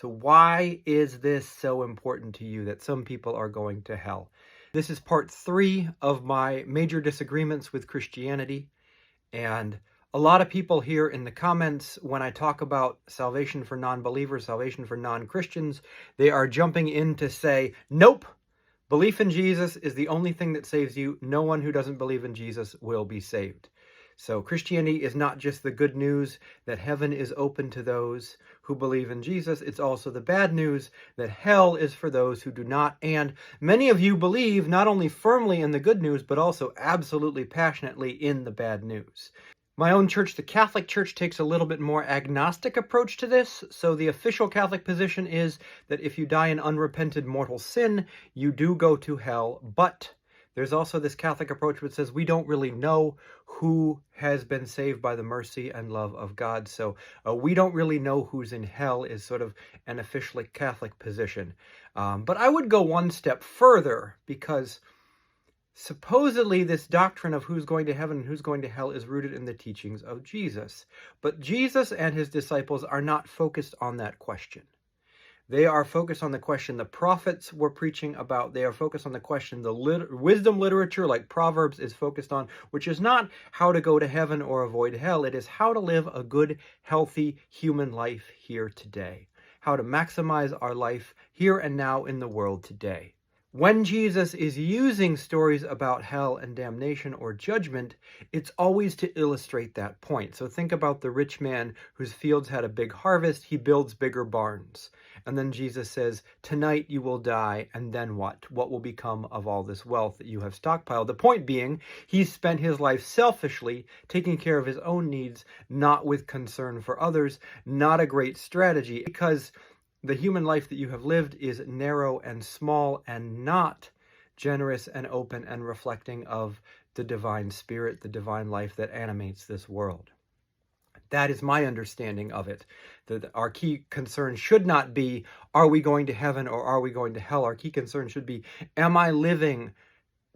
So why is this so important to you that some people are going to hell? This is part 3 of my major disagreements with Christianity. And a lot of people here in the comments, when I talk about salvation for non-believers, salvation for non-Christians, they are jumping in to say, nope, belief in Jesus is the only thing that saves you. No one who doesn't believe in Jesus will be saved. So Christianity is not just the good news that heaven is open to those who believe in Jesus. It's also the bad news that hell is for those who do not. And many of you believe not only firmly in the good news, but also absolutely passionately in the bad news. My own church, the Catholic Church, takes a little bit more agnostic approach to this. So the official Catholic position is that if you die in unrepented mortal sin, you do go to hell. But there's also this Catholic approach which says we don't really know who has been saved by the mercy and love of God. So we don't really know who's in hell is sort of an officially Catholic position. But I would go one step further, because supposedly this doctrine of who's going to heaven and who's going to hell is rooted in the teachings of Jesus. But Jesus and his disciples are not focused on that question. They are focused on the question the prophets were preaching about. They are focused on the question the wisdom literature like Proverbs is focused on, which is not how to go to heaven or avoid hell. It is how to live a good, healthy human life here today. How to maximize our life here and now in the world today. When Jesus is using stories about hell and damnation or judgment, it's always to illustrate that point. So think about the rich man whose fields had a big harvest. He builds bigger barns. And then Jesus says, tonight you will die, and then what? What will become of all this wealth that you have stockpiled? The point being, he's spent his life selfishly, taking care of his own needs, not with concern for others. Not a great strategy, because the human life that you have lived is narrow and small and not generous and open and reflecting of the divine spirit, the divine life that animates this world. That is my understanding of it. That our key concern should not be, are we going to heaven or are we going to hell? Our key concern should be, am I living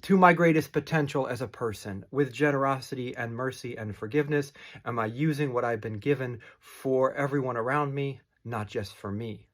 to my greatest potential as a person with generosity and mercy and forgiveness? Am I using what I've been given for everyone around me, not just for me?